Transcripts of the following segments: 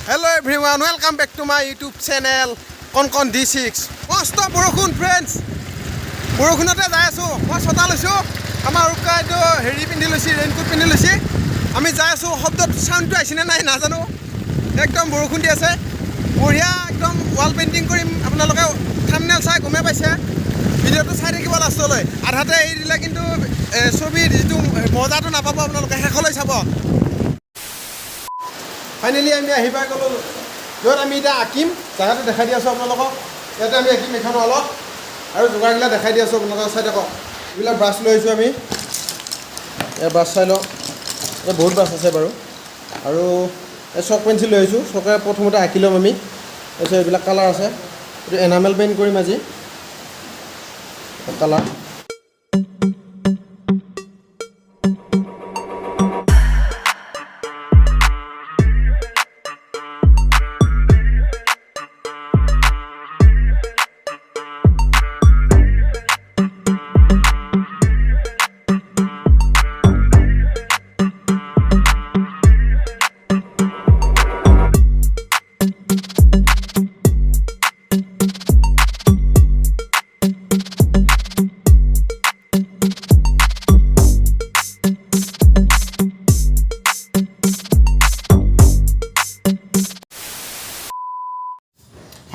Hello everyone, welcome back to my YouTube channel kankan D6 Mast borokhun friends borokhunate jai asu moi chota loisu amar ukaido heri pindi loisi raincoat pindi loisi ami jai asu hobdot sound to aisine nai najano ekdom borokhun di ase boria ekdom wall painting korim apnaloke thumbnail sai gome paise video to sai rakibo last loi arhate ei dile kintu sobi jitu moja to napabo apnaloke hekholoi sabo Finally, আমি আহি পাই গলো যত আমি এটা আকিম জায়গাটো দেখাই দি আছো আপোনালোকক ইয়াতে আমি আকিম এখন অলপ আৰু জোগাৰগিলা দেখাই দি আছো আপোনালোকক চাই থাকক এইবিলাক ব্ৰাছ লৈ আহিছো আমি এই ব্ৰাছ চাই লওঁ এই বহুত ব্ৰাছ আছে বাৰু আৰু এই চক পেঞ্চিল লৈ আহিছো চকে প্ৰথমতে আঁকি ল'ম আমি তাৰপিছত এইবিলাক কালাৰ আছে এইটো এনামেল পেইণ্ট কৰিম আজি colour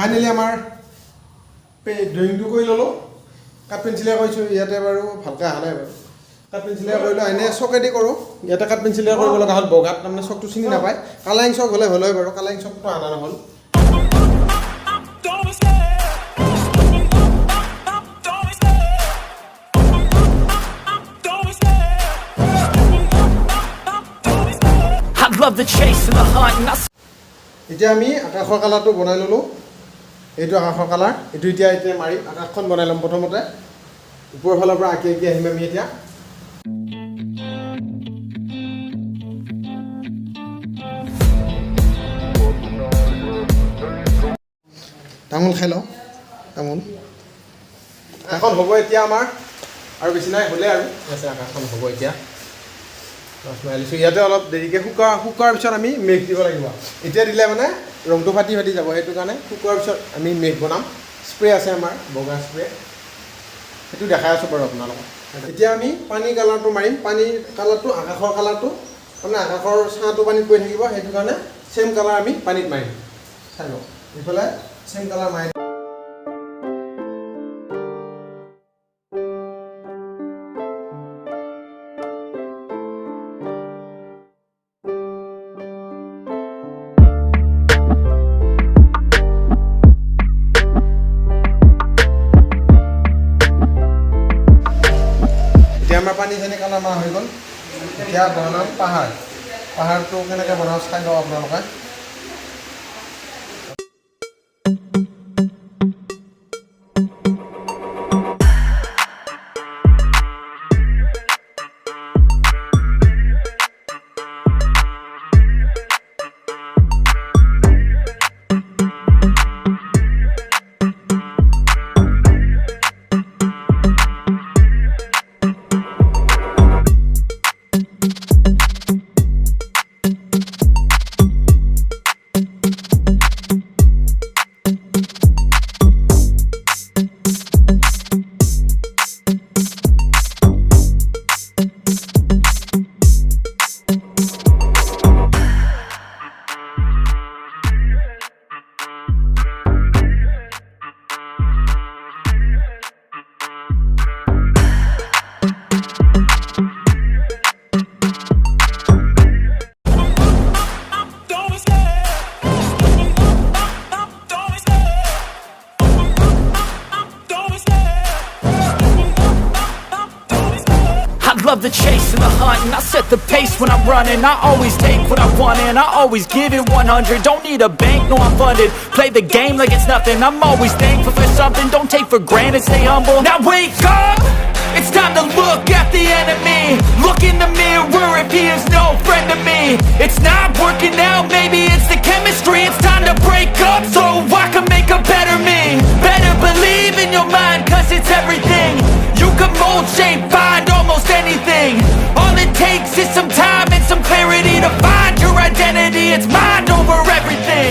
Finally, our drawing to go. Cut pencil, yet ever Falca. Cut pencil, I never sock a decoro. Yet a cut pencil, Bogat, and a sock to sing in a pipe. Calang sock, whatever, calang sock to another hole. I love the chase and the hunt, and It's a me, a color to Bonalo. এইটো আকাশৰ colour এইটো এতিয়া মাৰি আকাশখন বনাই লম প্ৰথমতে ওপৰৰ ফালৰ পৰা আঁকি আঁকি আহিম আমি এতিয়া তামোল খাই লওঁ তামোল আকাশখন হ'ব এতিয়া আমাৰ আৰু বেছি নাই হ'লে আৰু আছে আকাশখন হ'ব এতিয়া ইয়াতে অলপ দেৰিকৈ শুকোৱাৰ পিছত আমি মেঘ দিব লাগিব এতিয়া দিলে মানে ৰংটো ফাটি যাব সেইটো কাৰণে শুকোৱাৰ পিছত আমি মেঘ বনাম স্প্ৰে আছে আমাৰ বগা স্প্ৰে সেইটো দেখাই আছোঁ বাৰু আপোনালোকক এতিয়া আমি পানী কালাৰটো মাৰিম পানী কালাৰটো আকাশৰ কালাৰটো মানে আকাশৰ ছাঁটো পানীত পৰি থাকিব সেইটো কাৰণে সেম কালাৰ আমি পানীত মাৰিম চাই লওক এইফালে সেম কালাৰ মাৰি আমাৰ পানী যেনে কালাৰ মাৰা হৈ গ'ল এতিয়া বনাম পাহাৰটো কেনেকৈ বনাওঁ চাই লওঁ আপোনালোকে love the chase and the hunt, and I set the pace when I'm running. I always take what I want and I always give it 100. Don't need a bank, no I'm funded. Play the game like it's nothing. I'm always thankful for something. Don't take for granted, stay humble. Now wake up, it's time to look at the enemy. Look in the mirror if he is no friend to me. It's not working out, maybe it's the chemistry. It's time to break up so I can make a better me. Better believe in your mind, cause it's everything. You can mold, shape, find almost anything. All it takes is some time and some clarity to find your identity. It's mind over everything.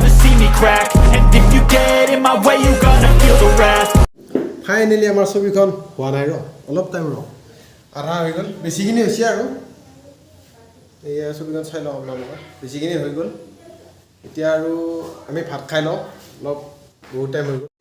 ever see me crack. And if you get in my way, you gonna feel the wrath. Finally, আমাৰ ছবিখন হোৱা নাই অলপ time আধা হৈ গ'ল বেছিখিনি হৈছে আৰু এয়া ছবিখন চাই লওঁ আপোনালোকে বেছিখিনি হৈ গ'ল এতিয়া আৰু আমি ভাত খাই লওঁ অলপ বহুত টাইম হৈ গ'ল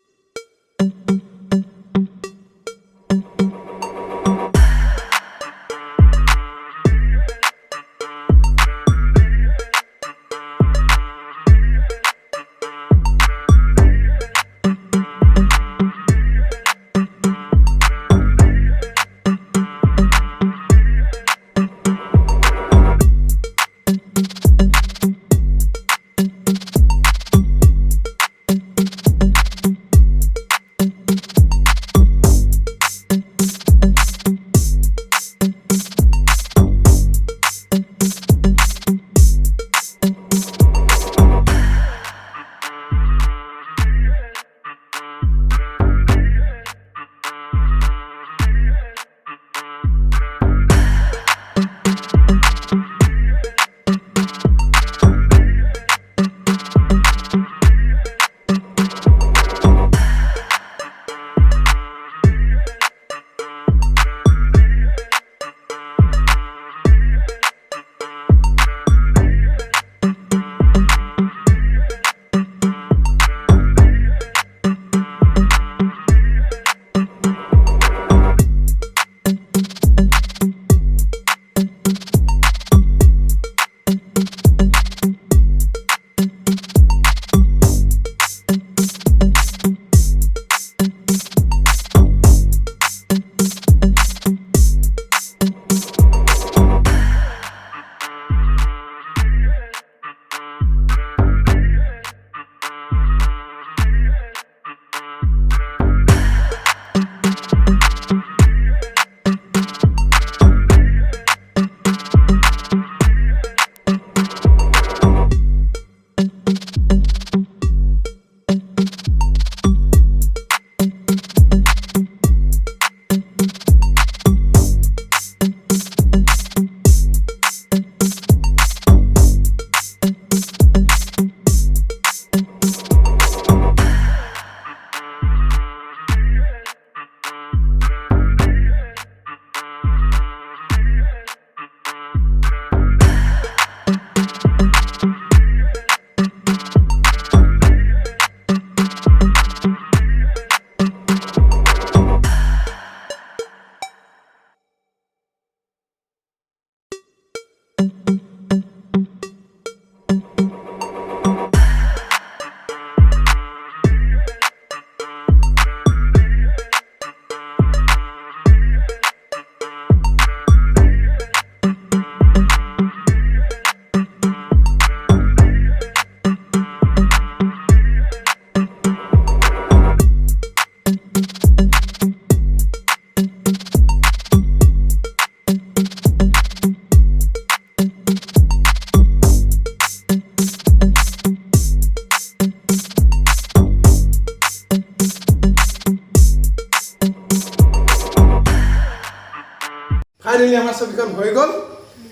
ফাইনালি আমাৰ ছবিখন হৈ গ'ল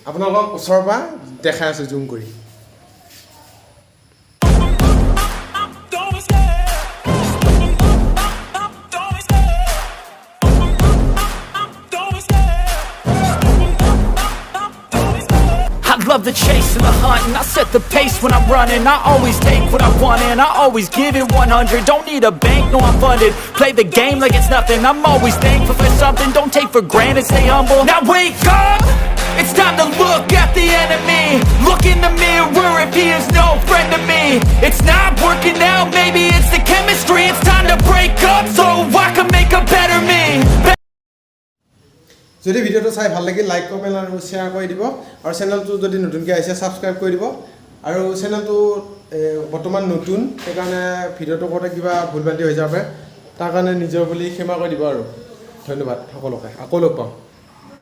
আপোনালোকক ওচৰৰ পৰা দেখাই আছো জুম কৰি Love the chase and the hunt, and I set the pace when I'm running. I always take what I want and I always give it 100. Don't need a bank, no I'm funded. Play the game like it's nothing. I'm always thankful for something. Don't take for granted, stay humble. Now wake up, it's time to look at the enemy. Look in the mirror if he is no friend to me. It's not working out, maybe it's the chemistry. It's time to break up so I can make a better me. যদি ভিডিওটো চাই ভাল লাগিল like comment আৰু share কৰি দিব আৰু চেনেলটো যদি নতুনকৈ আহিছে সাবস্ক্ৰাইব কৰি দিব আৰু চেনেলটো বৰ্তমান নতুন সেইকাৰণে ভিডিওটো কৰতে কিবা ভুলভ্ৰান্তি হৈ যাব পাৰে তাৰ কাৰণে নিজৰ বুলি ক্ষমা কৰি দিব আৰু ধন্যবাদ সকলোকে আকৌ লগ পাম